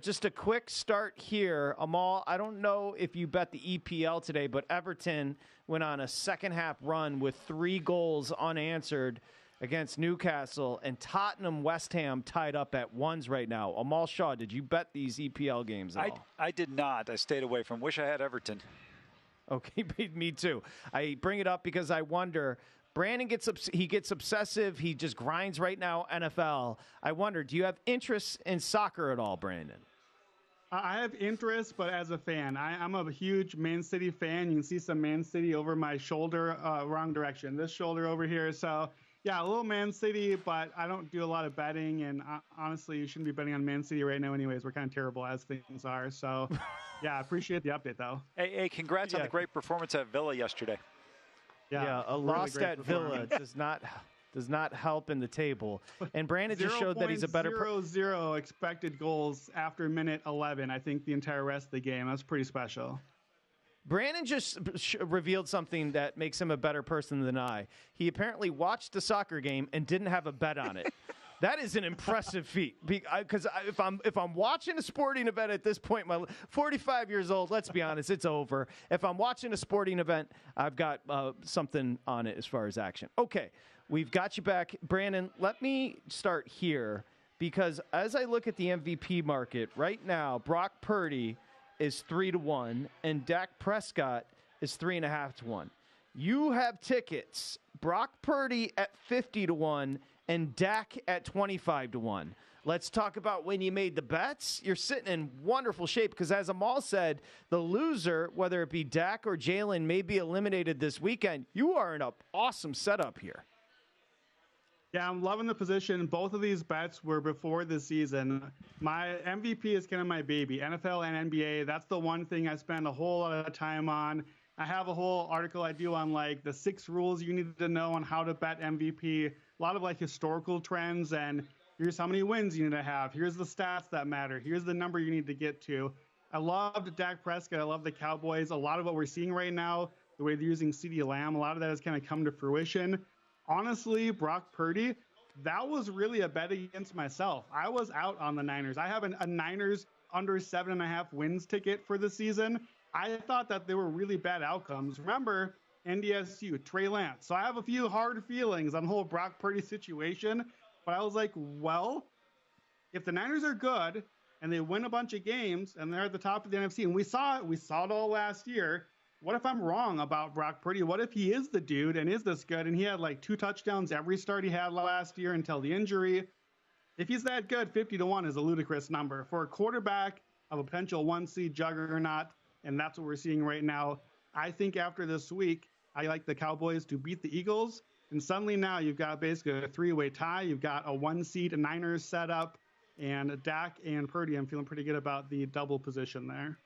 just a quick start here. Amal, I don't know if you bet the EPL today, but Everton went on a second-half run with 3 goals unanswered against Newcastle, and Tottenham West Ham tied up at 1s right now. Amal Shaw, did you bet these EPL games at all? I did not. I stayed away from. Wish I had Everton. Okay, me too. I bring it up because I wonder. Brandon gets obsessive. He just grinds right now. NFL. I wonder, do you have interest in soccer at all, Brandon? I have interest, but as a fan, I'm a huge Man City fan. You can see some Man City over my shoulder, wrong direction. This shoulder over here. So yeah, a little Man City, but I don't do a lot of betting. And honestly, you shouldn't be betting on Man City right now, anyways. We're kind of terrible as things are. So yeah, I appreciate the update though. Hey, congrats on the great performance at Villa yesterday. Yeah, a loss at Villa does not help in the table. And Brandon just showed that he's a better 0.00 expected goals after minute 11. I think the entire rest of the game. That's pretty special. Brandon just revealed something that makes him a better person than I. He apparently watched the soccer game and didn't have a bet on it. That is an impressive feat, because if I'm watching a sporting event at this point, 45 years old, let's be honest, it's over. If I'm watching a sporting event, I've got something on it as far as action. Okay, we've got you back. Brandon, let me start here, because as I look at the MVP market right now, Brock Purdy is 3-1, and Dak Prescott is 3.5-1. You have tickets. Brock Purdy at 50-1 and Dak at 25-1. Let's talk about when you made the bets. You're sitting in wonderful shape because, as Amal said, the loser, whether it be Dak or Jalen, may be eliminated this weekend. You are in an awesome setup here. Yeah, I'm loving the position. Both of these bets were before the season. My MVP is kind of my baby. NFL and NBA, that's the one thing I spend a whole lot of time on. I have a whole article I do on like the 6 rules you need to know on how to bet MVP. A lot of like historical trends, and here's how many wins you need to have. Here's the stats that matter. Here's the number you need to get to. I loved Dak Prescott. I love the Cowboys. A lot of what we're seeing right now, the way they're using CeeDee Lamb, a lot of that has kind of come to fruition. Honestly, Brock Purdy, that was really a bet against myself. I was out on the Niners. I have a Niners under 7.5 wins ticket for the season. I thought that they were really bad outcomes. Remember, NDSU, Trey Lance. So I have a few hard feelings on the whole Brock Purdy situation. But I was like, well, if the Niners are good and they win a bunch of games and they're at the top of the NFC, and we saw it all last year. What if I'm wrong about Brock Purdy? What if he is the dude and is this good? And he had like 2 touchdowns every start he had last year until the injury. If he's that good, 50-1 is a ludicrous number for a quarterback of a potential 1 seed juggernaut. And that's what we're seeing right now. I think after this week, I like the Cowboys to beat the Eagles. And suddenly now you've got basically a 3-way tie. You've got a 1 seed Niners set up. And Dak and Purdy, I'm feeling pretty good about the double position there.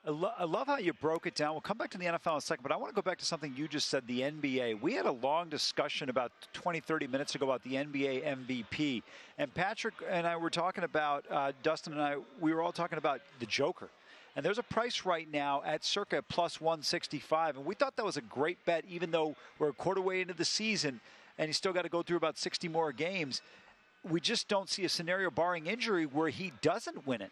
I love how you broke it down. We'll come back to the NFL in a second, but I want to go back to something you just said, the NBA. We had a long discussion about 20, 30 minutes ago about the NBA MVP. And Patrick and I were talking about, Dustin and I, we were all talking about the Joker. And there's a price right now at circa plus 165. And we thought that was a great bet, even though we're a quarter way into the season and he's still got to go through about 60 more games. We just don't see a scenario, barring injury, where he doesn't win it.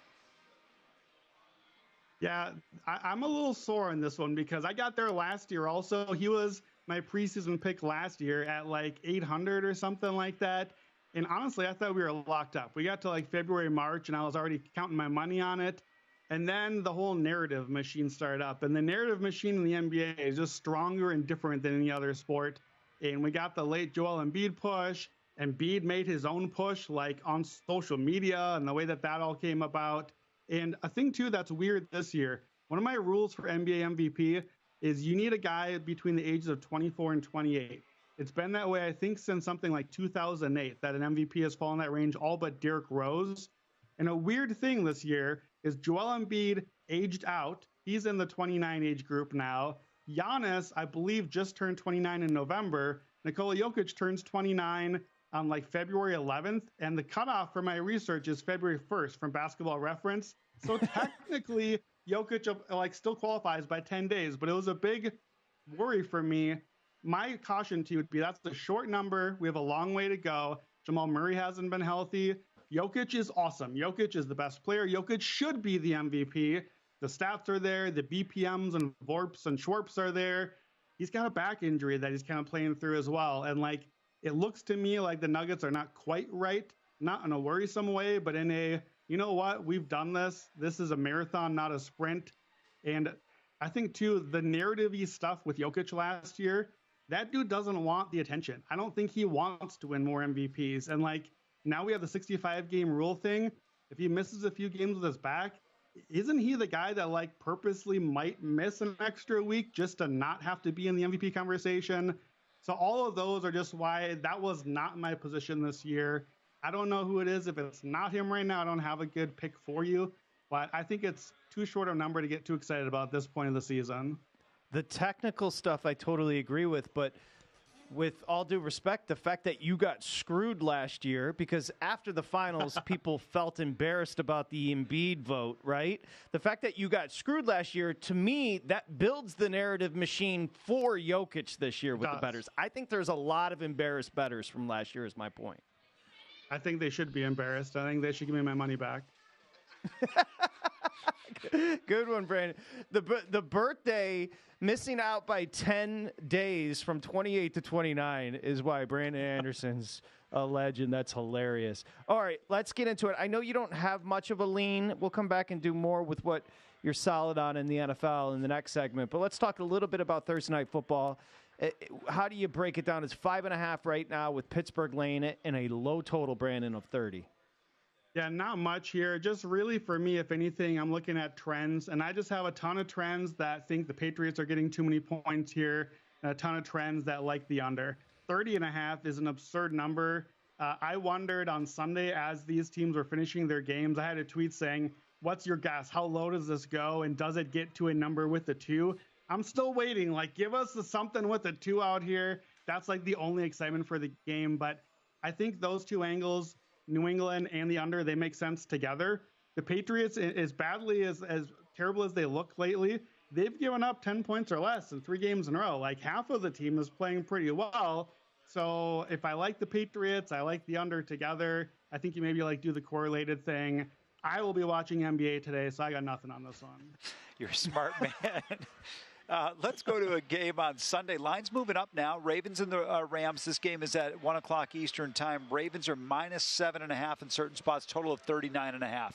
Yeah, I'm a little sore on this one because I got there last year also. He was my preseason pick last year at like 800 or something like that. And honestly, I thought we were locked up. We got to like February, March, and I was already counting my money on it. And then the whole narrative machine started up. And the narrative machine in the NBA is just stronger and different than any other sport. And we got the late Joel Embiid push. Embiid made his own push, like on social media, and the way that all came about. And a thing, too, that's weird this year. One of my rules for NBA MVP is you need a guy between the ages of 24 and 28. It's been that way, I think, since something like 2008, that an MVP has fallen that range, all but Derrick Rose. And a weird thing this year is Joel Embiid aged out. He's in the 29 age group now. Giannis, I believe, just turned 29 in November. Nikola Jokic turns 29 on like February 11th. And the cutoff for my research is February 1st from Basketball Reference. So technically, Jokic like still qualifies by 10 days. But it was a big worry for me. My caution to you would be that's a short number. We have a long way to go. Jamal Murray hasn't been healthy. Jokic is awesome. Jokic is the best player. Jokic should be the MVP. The stats are there. The BPMs and VORPs and Schwarps are there. He's got a back injury that he's kind of playing through as well. And like, it looks to me like the Nuggets are not quite right, not in a worrisome way, but in a, you know what, we've done this. This is a marathon, not a sprint. And I think too, the narrative-y stuff with Jokic last year, that dude doesn't want the attention. I don't think he wants to win more MVPs. And like, now we have the 65-game rule thing. If he misses a few games with his back, isn't he the guy that like purposely might miss an extra week just to not have to be in the MVP conversation? So all of those are just why that was not my position this year. I don't know who it is. If it's not him right now, I don't have a good pick for you. But I think it's too short a number to get too excited about at this point of the season. The technical stuff I totally agree with, but with all due respect, the fact that you got screwed last year, because after the finals, people felt embarrassed about the Embiid vote, right? The fact that you got screwed last year, to me, that builds the narrative machine for Jokic this year with the bettors. I think there's a lot of embarrassed bettors from last year is my point. I think they should be embarrassed. I think they should give me my money back. Good one, Brandon. The birthday missing out by 10 days from 28 to 29 is why Brandon Anderson's a legend. That's hilarious. All right, let's get into it. I know you don't have much of a lean. We'll come back and do more with what you're solid on in the NFL in the next segment. But let's talk a little bit about Thursday Night Football. How do you break it down? It's 5.5 right now with Pittsburgh laying it and a low total, Brandon, of 30. Yeah, not much here. Just really for me, if anything, I'm looking at trends, and I just have a ton of trends that think the Patriots are getting too many points here, and a ton of trends that like the under. 30.5 is an absurd number. I wondered on Sunday as these teams were finishing their games, I had a tweet saying, what's your guess? How low does this go? And does it get to a number with the 2? I'm still waiting. Like, give us something with the 2 out here. That's like the only excitement for the game. But I think those two angles, New England and the under, they make sense together. The Patriots, as badly as terrible as they look lately, they've given up 10 points or less in 3 games in a row. Like, half of the team is playing pretty well. So if I like the Patriots, I like the under together. I think you maybe like do the correlated thing. I will be watching NBA today, so I got nothing on this one. You're a smart man. Let's go to a game on Sunday. Line's moving up now. Ravens and the Rams. This game is at 1 o'clock Eastern time. Ravens are minus 7.5 in certain spots, total of 39.5.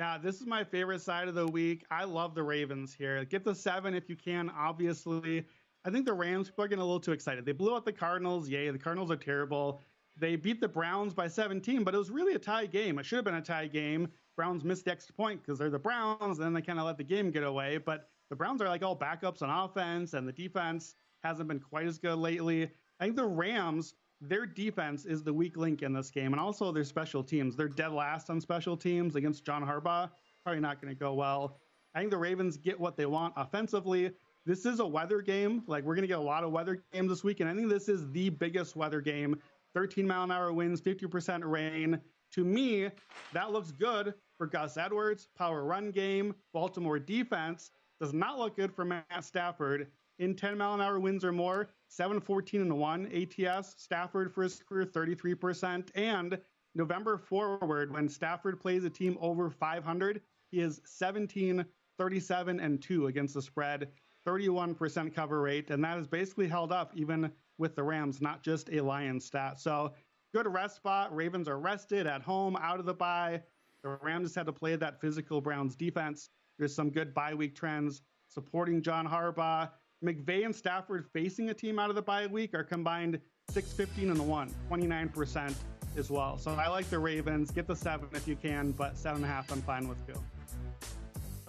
Yeah, this is my favorite side of the week. I love the Ravens here. Get the 7 if you can, obviously. I think the Rams, people are getting a little too excited. They blew out the Cardinals. Yay, the Cardinals are terrible. They beat the Browns by 17, but it was really a tie game. It should have been a tie game. Browns missed the extra point because they're the Browns, and then they kind of let the game get away. But the Browns are like all backups on offense, and the defense hasn't been quite as good lately. I think the Rams, their defense is the weak link in this game, and also their special teams. They're dead last on special teams against John Harbaugh. Probably not going to go well. I think the Ravens get what they want offensively. This is a weather game. Like, we're going to get a lot of weather games this week, and I think this is the biggest weather game. 13-mile-an-hour winds, 50% rain. To me, that looks good for Gus Edwards. Power run game. Baltimore defense does not look good for Matt Stafford. In 10-mile-an-hour winds or more, 7-14-1 ATS. Stafford for his career, 33%. And November forward, when Stafford plays a team over 500, he is 17-37-2 against the spread, 31% cover rate. And that is basically held up even with the Rams, not just a Lions stat. So good rest spot. Ravens are rested at home, out of the bye. The Rams just had to play that physical Browns defense. There's some good bye week trends supporting John Harbaugh. McVay and Stafford facing a team out of the bye week are combined 6-15-1, 29% as well. So I like the Ravens. Get the 7 if you can, but 7.5 I'm fine with too.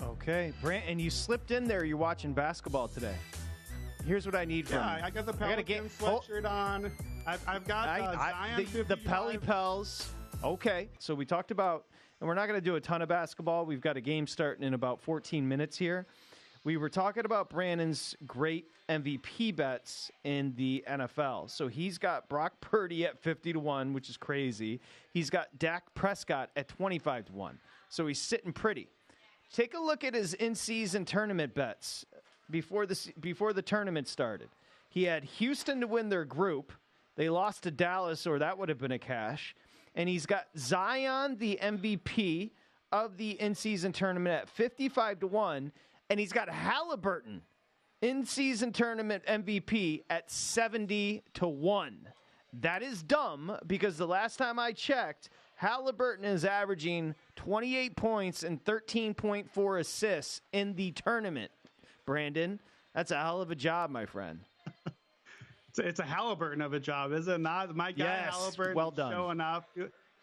Okay, Brant, and you slipped in there. You're watching basketball today. Here's what I need from you. Yeah, I got the Pelicans sweatshirt on. I've got Zion the Pelly Pels. Okay, so we talked about, and we're not going to do a ton of basketball. We've got a game starting in about 14 minutes here. We were talking about Brandon's great MVP bets in the NFL. So he's got Brock Purdy at 50-1, which is crazy. He's got Dak Prescott at 25-1. So he's sitting pretty. Take a look at his in-season tournament bets before the tournament started. He had Houston to win their group. They lost to Dallas, or that would have been a cash. And he's got Zion, the MVP of the in-season tournament, at 55-1. And he's got Halliburton, in-season tournament MVP, at 70-1. That is dumb because the last time I checked, Halliburton is averaging 28 points and 13.4 assists in the tournament. Brandon, that's a hell of a job, my friend. It's a Halliburton of a job, is it not? My guy, yes, Halliburton, well done. Showing up,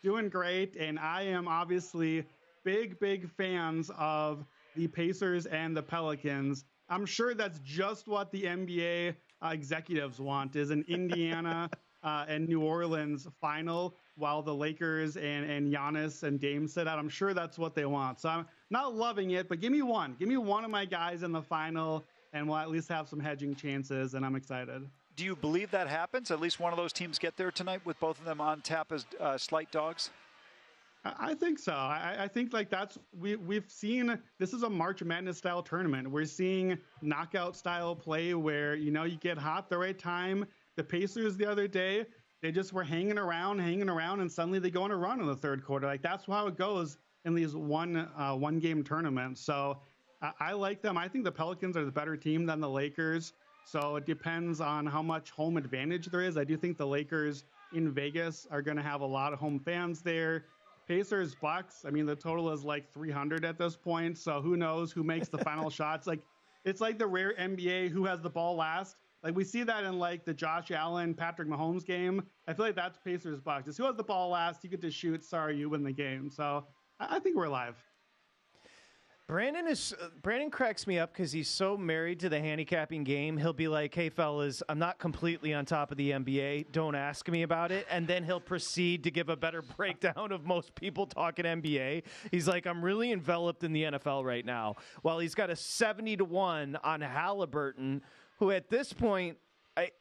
doing great. And I am obviously big fans of the Pacers and the Pelicans. I'm sure that's just what the NBA executives want, is an Indiana and New Orleans final while the Lakers and Giannis and Dame sit out. I'm sure that's what they want. So I'm not loving it, but give me one. Give me one of my guys in the final, and we'll at least have some hedging chances, and I'm excited. Do you believe that happens? At least one of those teams get there tonight with both of them on tap as slight dogs? I think so. I think like we've seen, this is a March Madness style tournament. We're seeing knockout style play where, you get hot the right time. The Pacers the other day, they just were hanging around, and suddenly they go on a run in the third quarter. Like that's how it goes in these one game tournaments. So I like them. I think the Pelicans are the better team than the Lakers. So it depends on how much home advantage there is. I do think the Lakers in Vegas are going to have a lot of home fans there. Pacers, Bucks, I mean, the total is like 300 at this point. So who knows who makes the final shots? Like, it's like the rare NBA who has the ball last. Like we see that in like the Josh Allen, Patrick Mahomes game. I feel like that's Pacers, Bucks. Just who has the ball last, you get to shoot. Sorry, you win the game. So I think we're live. Brandon cracks me up because he's so married to the handicapping game. He'll be like, "Hey fellas, I'm not completely on top of the NBA. Don't ask me about it." And then he'll proceed to give a better breakdown of most people talking NBA. He's like, "I'm really enveloped in the NFL right now." While he's got a 70-1 on Halliburton, who at this point,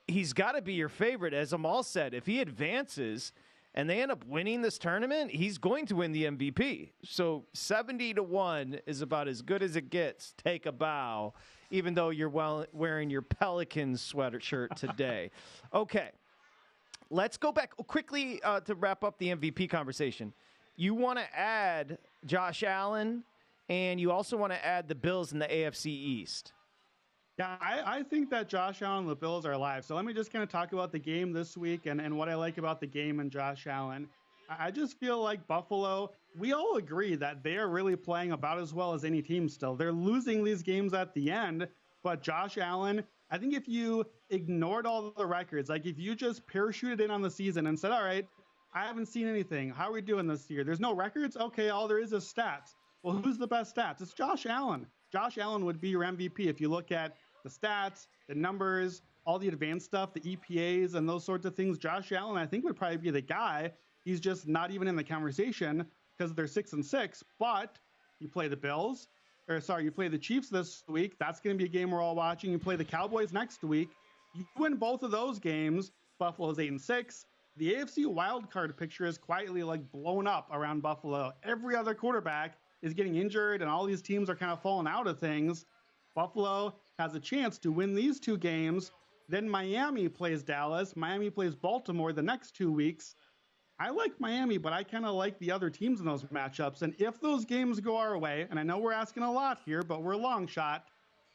he's got to be your favorite. As Amal said, if he advances and they end up winning this tournament, he's going to win the MVP. So 70-1 is about as good as it gets. Take a bow, even though you're wearing your Pelicans sweatshirt today. Okay, let's go back quickly to wrap up the MVP conversation. You want to add Josh Allen, and you also want to add the Bills in the AFC East. Yeah, I think that Josh Allen and the Bills are alive. So let me just kind of talk about the game this week and what I like about the game and Josh Allen. I just feel like Buffalo, we all agree that they are really playing about as well as any team still. They're losing these games at the end, but Josh Allen, I think if you ignored all the records, like if you just parachuted in on the season and said, all right, I haven't seen anything. How are we doing this year? There's no records? Okay, all there is stats. Well, who's the best stats? It's Josh Allen. Josh Allen would be your MVP if you look at the stats, the numbers, all the advanced stuff, the EPAs and those sorts of things. Josh Allen, I think, would probably be the guy. He's just not even in the conversation because they're 6-6, but you play the you play the Chiefs this week. That's going to be a game we're all watching. You play the Cowboys next week. You win both of those games. Buffalo's 8-6. The AFC wildcard picture is quietly like blown up around Buffalo. Every other quarterback is getting injured and all these teams are kind of falling out of things. Buffalo has a chance to win these two games. Then Miami plays Dallas. Miami plays Baltimore the next 2 weeks. I like Miami, but I kind of like the other teams in those matchups. And if those games go our way, and I know we're asking a lot here, but we're a long shot.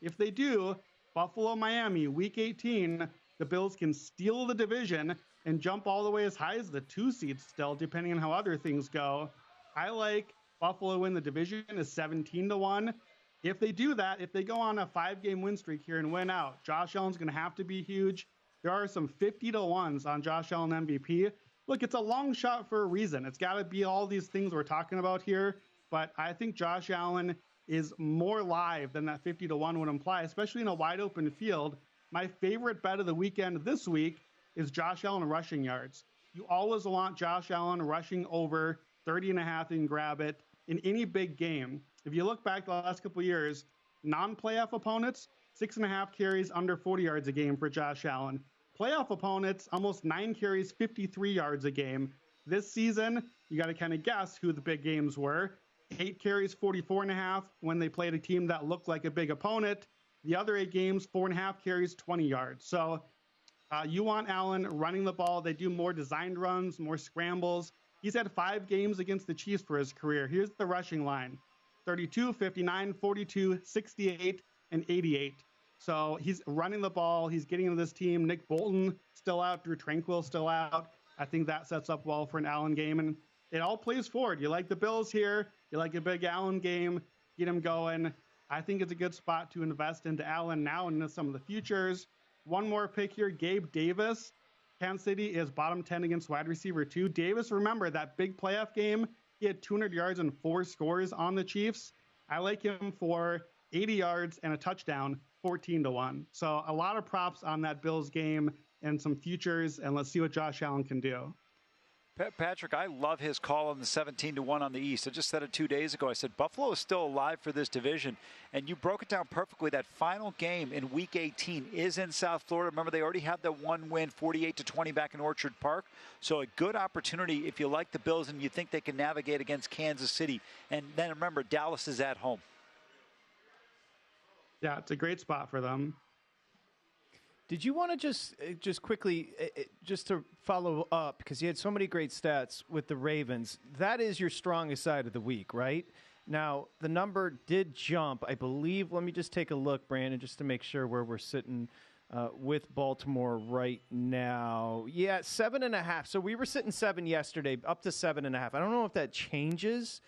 If they do, Buffalo, Miami, week 18, the Bills can steal the division and jump all the way as high as the 2 seed still, depending on how other things go. I like Buffalo win the division is 17-1. If they do that, if they go on a 5-game win streak here and win out, Josh Allen's going to have to be huge. There are some 50-1s on Josh Allen MVP. Look, it's a long shot for a reason. It's got to be all these things we're talking about here. But I think Josh Allen is more live than that 50-1 would imply, especially in a wide open field. My favorite bet of the weekend this week is Josh Allen rushing yards. You always want Josh Allen rushing over 30.5 and grab it in any big game. If you look back the last couple of years, non-playoff opponents, 6.5 carries under 40 yards a game for Josh Allen. Playoff opponents, almost 9 carries, 53 yards a game. This season, you got to kind of guess who the big games were. 8 carries, 44.5 when they played a team that looked like a big opponent. The other 8 games, 4.5 carries, 20 yards. So you want Allen running the ball. They do more designed runs, more scrambles. He's had 5 games against the Chiefs for his career. Here's the rushing line: 32, 59, 42, 68, and 88. So he's running the ball. He's getting into this team. Nick Bolton still out. Drew Tranquill still out. I think that sets up well for an Allen game. And it all plays forward. You like the Bills here. You like a big Allen game. Get him going. I think it's a good spot to invest into Allen now and into some of the futures. One more pick here, Gabe Davis. Kansas City is bottom 10 against wide receiver 2. Davis, remember that big playoff game? He had 200 yards and 4 scores on the Chiefs. I like him for 80 yards and a touchdown, 14-1. So a lot of props on that Bills game and some futures, and let's see what Josh Allen can do. Patrick, I love his call on the 17-1 on the East. I just said it 2 days ago. I said Buffalo is still alive for this division, and you broke it down perfectly. That final game in Week 18 is in South Florida. Remember, they already had that one win, 48-20 back in Orchard Park. So a good opportunity if you like the Bills and you think they can navigate against Kansas City. And then remember, Dallas is at home. Yeah, it's a great spot for them. Did you want to just quickly, just to follow up, because you had so many great stats with the Ravens, that is your strongest side of the week, right? Now, the number did jump, I believe. Let me just take a look, Brandon, just to make sure where we're sitting with Baltimore right now. Yeah, 7.5. So we were sitting 7 yesterday, up to 7.5. I don't know if that changes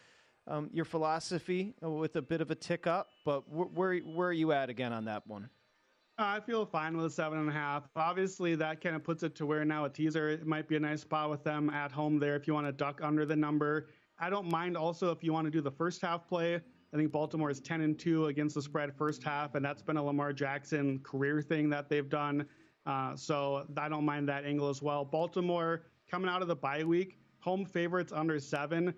your philosophy with a bit of a tick up, but where are you at again on that one? I feel fine with a 7.5. Obviously, that kind of puts it to where now a teaser, it might be a nice spot with them at home there if you want to duck under the number. I don't mind also if you want to do the first half play. I think Baltimore is 10-2 against the spread first half, and that's been a Lamar Jackson career thing that they've done. So I don't mind that angle as well. Baltimore coming out of the bye week, home favorites under 7.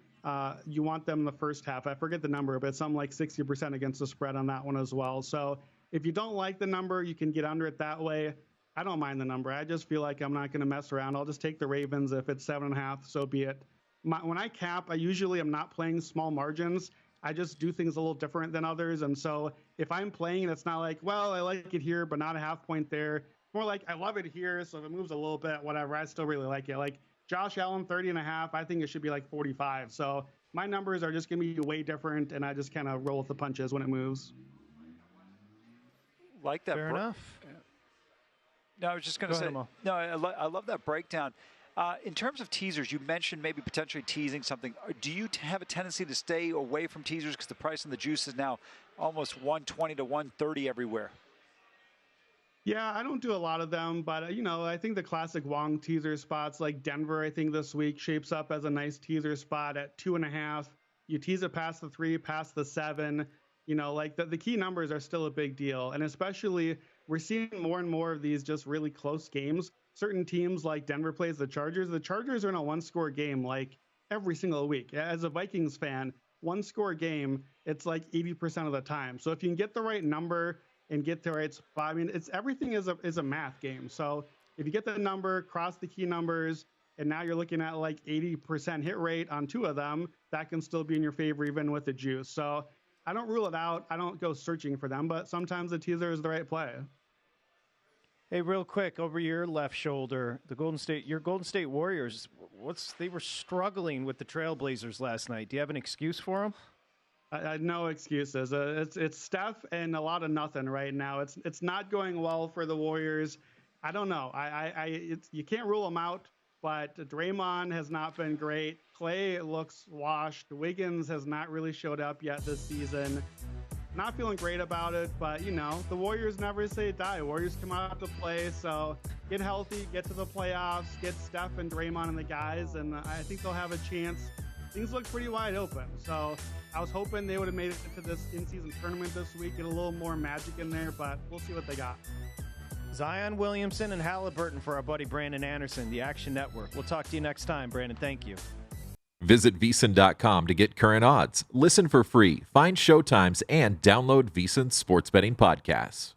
You want them in the first half. I forget the number, but it's something like 60% against the spread on that one as well. So if you don't like the number, you can get under it that way. I don't mind the number. I just feel like I'm not going to mess around. I'll just take the Ravens. If it's 7.5, so be it. When I cap, I usually am not playing small margins. I just do things a little different than others. And so if I'm playing, it's not like, well, I like it here, but not a half point there. More like, I love it here, so if it moves a little bit, whatever, I still really like it. Like Josh Allen, 30.5, I think it should be like 45. So my numbers are just going to be way different, and I just kind of roll with the punches when it moves. Like that. Fair enough. No, I was just going to say, ahead, no, I love that breakdown. In terms of teasers, you mentioned maybe potentially teasing something. Do you have a tendency to stay away from teasers because the price on the juice is now almost 120 to 130 everywhere? Yeah, I don't do a lot of them, but, I think the classic Wong teaser spots like Denver, I think this week shapes up as a nice teaser spot at 2.5. You tease it past the 3, past the 7. Like the key numbers are still a big deal. And especially we're seeing more and more of these just really close games. Certain teams like Denver plays the Chargers. The Chargers are in a 1-score game like every single week. As a Vikings fan, 1-score game, it's like 80% of the time. So if you can get the right number and get the right spot, I mean, everything is a math game. So if you get the number, cross the key numbers, and now you're looking at like 80% hit rate on 2 of them, that can still be in your favor even with the juice. So I don't rule it out. I don't go searching for them, but sometimes the teaser is the right play. Hey, real quick, over your left shoulder, your Golden State Warriors, they were struggling with the Trailblazers last night. Do you have an excuse for them? I had no excuses. It's Steph and a lot of nothing right now. It's not going well for the Warriors. I don't know. You can't rule them out, but Draymond has not been great. Clay looks washed. Wiggins has not really showed up yet this season. Not feeling great about it, but, the Warriors never say die. Warriors come out to play, so get healthy, get to the playoffs, get Steph and Draymond and the guys, and I think they'll have a chance. Things look pretty wide open, so I was hoping they would have made it to this in-season tournament this week, get a little more magic in there, but we'll see what they got. Zion Williamson and Halliburton for our buddy Brandon Anderson, the Action Network. We'll talk to you next time, Brandon. Thank you. Visit VSiN.com to get current odds, listen for free, find showtimes, and download VSiN sports betting podcasts.